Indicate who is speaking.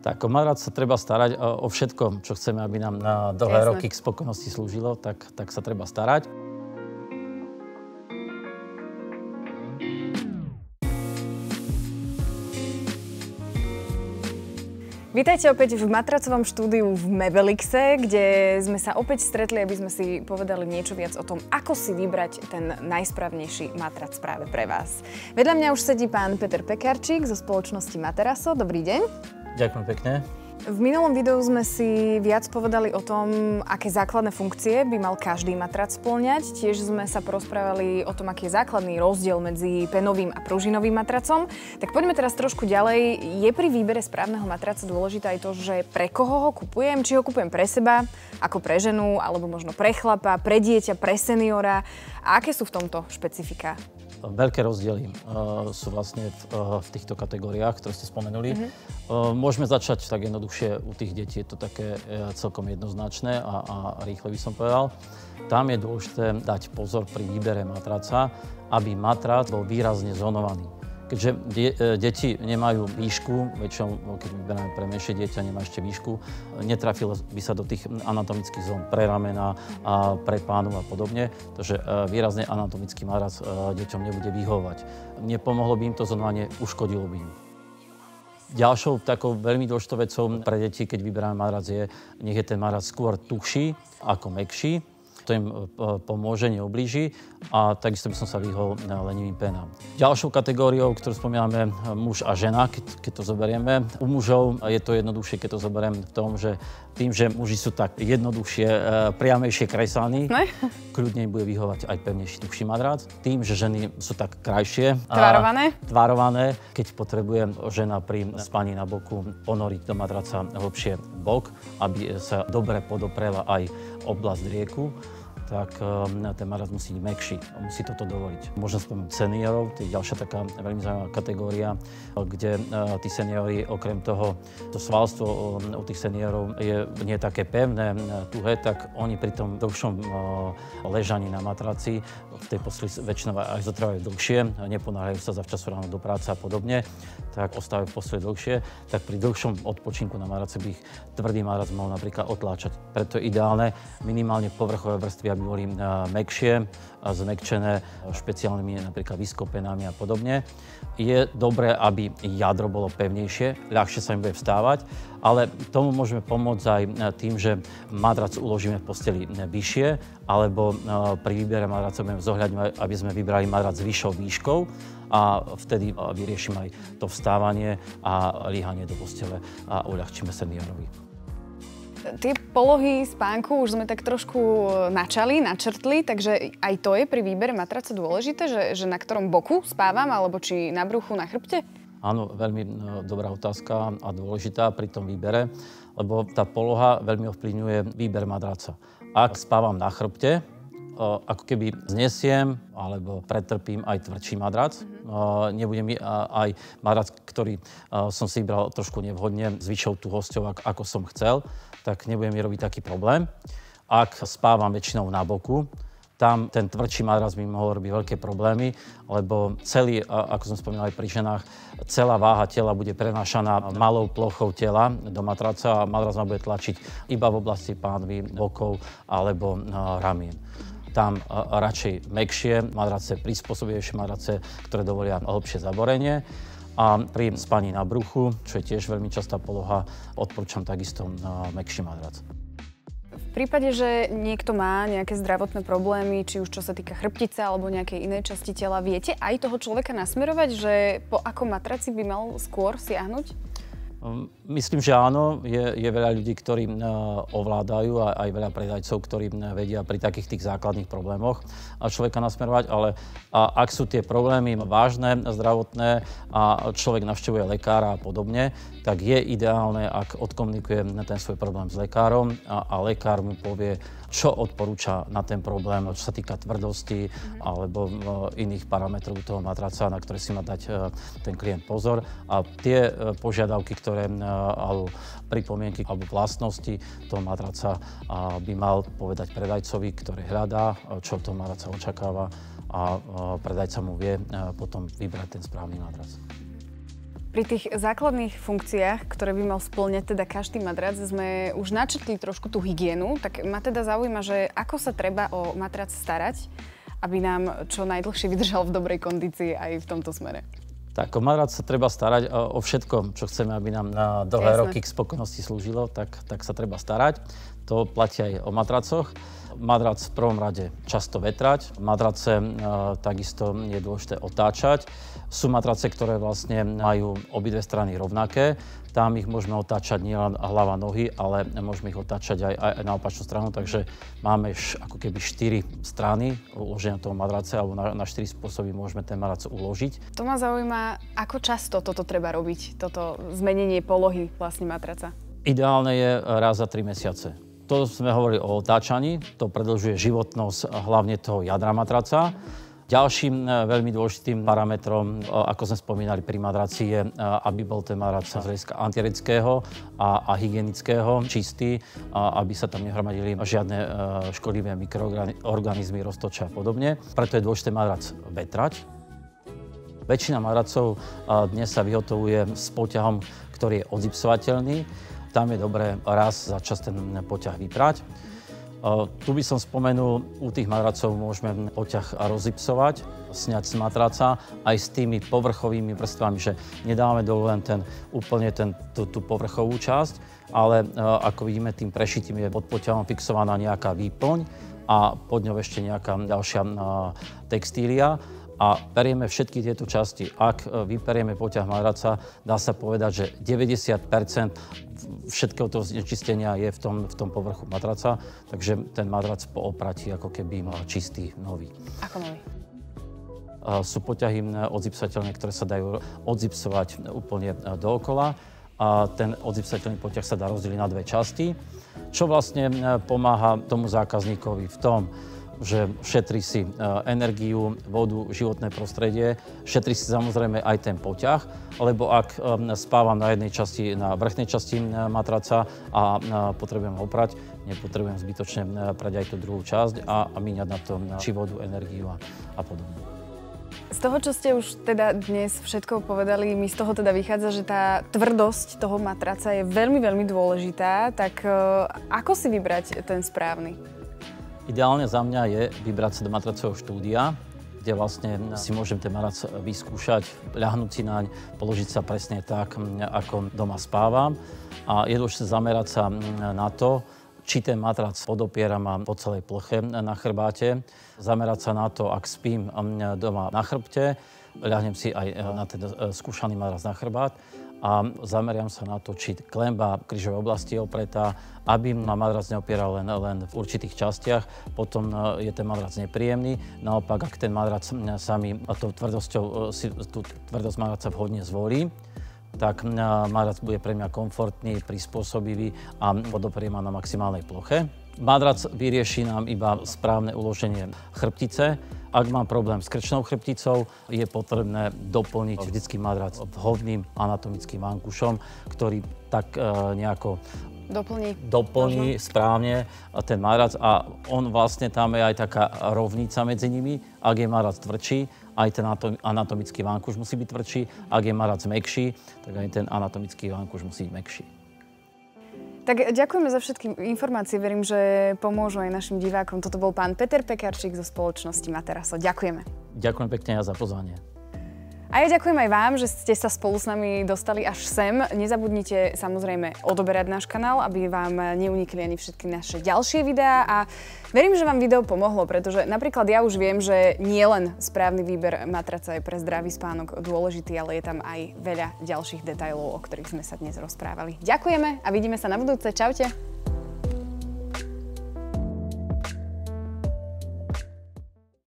Speaker 1: Tak o madrac sa treba starať o všetko, čo chceme, aby nám na dlhé roky k spokojnosti slúžilo, tak sa treba starať.
Speaker 2: Vítajte opäť v matracovom štúdiu v Mebelixe, kde sme sa opäť stretli, aby sme si povedali niečo viac o tom, ako si vybrať ten najsprávnejší matrac práve pre vás. Vedľa mňa už sedí pán Peter Pekarčík zo spoločnosti Materaso. Dobrý deň.
Speaker 1: Ďakujem pekne.
Speaker 2: V minulom videu sme si viac povedali o tom, aké základné funkcie by mal každý matrac spĺňať. Tiež sme sa porozprávali o tom, aký je základný rozdiel medzi penovým a pružinovým matracom. Tak poďme teraz trošku ďalej. Je pri výbere správneho matraca dôležité aj to, že pre koho ho kupujem? Či ho kupujem pre seba, ako pre ženu, alebo možno pre chlapa, pre dieťa, pre seniora? A aké sú v tomto špecifika?
Speaker 1: Veľké rozdiely sú vlastne v týchto kategóriách, ktoré ste spomenuli. Môžeme začať tak jednoduchšie u tých detí, je to také celkom jednoznačné a rýchle by som povedal. Tam je dôležité dať pozor pri výbere matraca, aby matrac bol výrazne zónovaný. Keďže deti nemajú výšku, väčšinou, keď vyberáme pre menšie dieťa, nemá ešte výšku, netrafilo by sa do tých anatomických zón pre ramena, pre pánu a podobne, takže výrazne anatomický matrac deťom nebude vyhovovať. Nepomohlo by im to zónovanie, uškodilo by im. Ďalšou takou veľmi dôležitou vecou pre deti, keď vyberáme matrac, je, nech je ten matrac skôr tuhší ako mäkší. To im pomôže, neublíži a takisto by som sa vyhol lenivým pénám. Ďalšou kategóriou, ktorú spomíname muž a žena, keď to zoberieme. U mužov je to jednoduchšie, keď to zoberiem v tom, že tým, že muži sú tak jednoduchšie, priamejšie kresaní, kľudne im bude vyhovať aj pevnejší, tuhší madrac. Tým, že ženy sú tak krajšie. Tvarované. Keď potrebuje žena pri spaní na boku ponoriť do madraca hlbšie bok, aby sa dobre podoprela aj oblasť rieku, tak ten matrac musí byť mäkší, musí toto dovoliť. Môžem spomenúť seniorov, to je ďalšia taká veľmi zaujímavá kategória, kde tí seniori, okrem toho, to svalstvo u tých seniorov je nie také pevné, tuhé, tak oni pri tom dlhšom ležaní na matraci, v tej posteli väčšinou aj zotrvajú dlhšie, neponáhľajú sa zavčasu ráno do práce a podobne, tak ostávajú v posteli dlhšie, tak pri dlhšom odpočinku na matraci by ich tvrdý matrac mohol napríklad otláčať. Preto je ideálne minimálne povrchové vrstvy, aby boli mäkšie, zmäkčené špeciálnymi napríklad vyskopenami a podobne. Je dobré, aby jadro bolo pevnejšie, ľahšie sa im bude vstávať, ale tomu môžeme pomôcť aj tým, že matrac uložíme v posteli vyššie, alebo pri výbere matraca budeme zohľadňovať, aby sme vybrali matrac s vyššou výškou a vtedy vyriešime aj to vstávanie a líhanie do postele a uľahčíme seniorovi.
Speaker 2: Tie polohy spánku už sme tak trošku načrtli, takže aj to je pri výbere matraca dôležité, že na ktorom boku spávam, alebo či na bruchu, na chrbte?
Speaker 1: Áno, veľmi dobrá otázka a dôležitá pri tom výbere, lebo tá poloha veľmi ovplyvňuje výber matraca. Ak spávam na chrbte, ako keby znesiem alebo pretrpím aj tvrdší matrac. Nebude mi aj matrac, ktorý som si vybral trošku nevhodne, s vyššou tuhosťou, ako som chcel, tak nebude mi robiť taký problém. Ak spávam väčšinou na boku, tam ten tvrdší matrac by mohol robiť veľké problémy, lebo celý, ako som spomínal aj pri ženách, celá váha tela bude prenášaná malou plochou tela do matraca a matrac ma bude tlačiť iba v oblasti pánvy, bokov alebo ramien. Tam radšej mäkšie matrace, prispôsobivejšie matrace, ktoré dovolia hlbšie zaborenie. A pri spaní na bruchu, čo je tiež veľmi častá poloha, odporúčam takisto mäkší matrac.
Speaker 2: V prípade, že niekto má nejaké zdravotné problémy, či už čo sa týka chrbtice alebo nejakej inej časti tela, viete aj toho človeka nasmerovať, že po akom matraci by mal skôr siahnuť?
Speaker 1: Myslím, že áno. Je veľa ľudí, ktorí ovládajú a aj veľa predajcov, ktorí vedia pri takých tých základných problémoch človeka nasmerovať, ale ak sú tie problémy vážne, zdravotné a človek navštevuje lekára a podobne, tak je ideálne, ak odkomunikuje ten svoj problém s lekárom a lekár mu povie, čo odporúča na ten problém, čo sa týka tvrdosti alebo iných parametrov toho matraca, na ktoré si má dať ten klient pozor. A tie požiadavky, alebo pripomienky alebo vlastnosti toho matraca by mal povedať predajcovi, ktorý hľadá, čo od toho matraca očakáva a predajca mu vie potom vybrať ten správny matrac.
Speaker 2: Pri tých základných funkciách, ktoré by mal spĺňať teda každý matrac, sme už načrtli trošku tú hygienu, tak ma teda zaujíma, že ako sa treba o matrac starať, aby nám čo najdlhšie vydržal v dobrej kondícii aj v tomto smere.
Speaker 1: Tak o matrac sa treba starať o všetkom, čo chceme, aby nám na dlhé roky k spokojnosti slúžilo, tak sa treba starať. To platí aj o matracoch. Matrac v prvom rade často vetrať. Matrace takisto je dôležité otáčať. Sú matrace, ktoré vlastne majú obidve strany rovnaké. Tam ich môžeme otáčať nielen hlava, nohy, ale môžeme ich otáčať aj na opačnú stranu. Takže máme ako keby 4 strany uloženia toho matrace, alebo na 4 spôsoby môžeme ten matrac uložiť.
Speaker 2: To ma zaujíma, ako často toto treba robiť, toto zmenenie polohy vlastne matraca?
Speaker 1: Ideálne je raz za 3 mesiace. To sme hovorili o otáčaní, to predĺžuje životnosť hlavne toho jadra matraca. Ďalším veľmi dôležitým parametrom, ako sme spomínali pri matraci, je, aby bol ten matrac z hľadiska antialergického a hygienického čistý, aby sa tam nehromadili žiadne škodlivé mikroorganizmy, roztoče a podobne. Preto je dôležité matrac vetrať. Väčšina matracov dnes sa vyhotovuje s poťahom, ktorý je odzipsovateľný. Tam je dobré raz za čas ten poťah vyprať. Tu by som spomenul, u tých matracov môžeme poťah rozipsovať, sňať z matraca aj s tými povrchovými vrstvami, že nedávame dole len tú povrchovú časť, ale ako vidíme, tým prešitím je pod poťahom fixovaná nejaká výplň a pod ňou ešte nejaká ďalšia textília. A perieme všetky tieto časti. Ak vyperieme poťah matraca, dá sa povedať, že 90% všetkého toho znečistenia je v tom povrchu matraca, takže ten matrac po opratí ako keby mal čistý, nový.
Speaker 2: Ako nový?
Speaker 1: Sú poťahy odzipsateľné, ktoré sa dajú odzipsovať úplne dookola. A ten odzipsateľný poťah sa dá rozdeliť na 2 časti, čo vlastne pomáha tomu zákazníkovi v tom, že šetrí si energiu, vodu, životné prostredie, šetrí si samozrejme aj ten poťah, lebo ak spávam na jednej časti, na vrchnej časti matraca a potrebujem ho oprať, nepotrebujem zbytočne prať aj tú druhú časť a míňať na to či vodu, energiu a podobne.
Speaker 2: Z toho, čo ste už teda dnes všetko povedali, mi z toho teda vychádza, že tá tvrdosť toho matraca je veľmi, veľmi dôležitá, tak ako si vybrať ten správny?
Speaker 1: Ideálne za mňa je vybrať sa do matracového štúdia, kde vlastne si môžem ten matrac vyskúšať, ľahnúť si naň, položiť sa presne tak, ako doma spávam. A je dôležité zamerať sa na to, či ten matrac podopiera ma po celej ploche na chrbáte. Zamerať sa na to, ak spím doma na chrbte, ľahnem si aj na ten skúšaný matrac na chrbát. A zameriam sa na to, či klenba krížovej oblasti je opretá, aby ma matrac neopieral len v určitých častiach. Potom je ten matrac nepríjemný. Naopak, ak ten matrac sami tou tvrdosťou si tú tvrdosť matraca vhodne zvolí, tak matrac bude pre mňa komfortný, prispôsobivý a podoprie ma na maximálnej ploche. Matrac vyrieši nám iba správne uloženie chrbtice. Ak mám problém s krčnou chrbticou, je potrebné doplniť vždycky matrac vhodným anatomickým vankušom, ktorý tak nejako doplní správne ten matrac a on vlastne tam je aj taká rovnica medzi nimi. Ak je matrac tvrdší, aj ten anatomický vankuš musí byť tvrdší. Ak je matrac mäkší, tak aj ten anatomický vankuš musí byť mäkší.
Speaker 2: Tak ďakujeme za všetky informácie, verím, že pomôžu aj našim divákom. Toto bol pán Peter Pekarčík zo spoločnosti Materaso. Ďakujeme.
Speaker 1: Ďakujem pekne za pozvanie.
Speaker 2: A ja ďakujem aj vám, že ste sa spolu s nami dostali až sem. Nezabudnite samozrejme odoberať náš kanál, aby vám neunikli ani všetky naše ďalšie videá. A verím, že vám video pomohlo, pretože napríklad ja už viem, že nie len správny výber matraca je pre zdravý spánok dôležitý, ale je tam aj veľa ďalších detailov, o ktorých sme sa dnes rozprávali. Ďakujeme a vidíme sa na budúce. Čaute.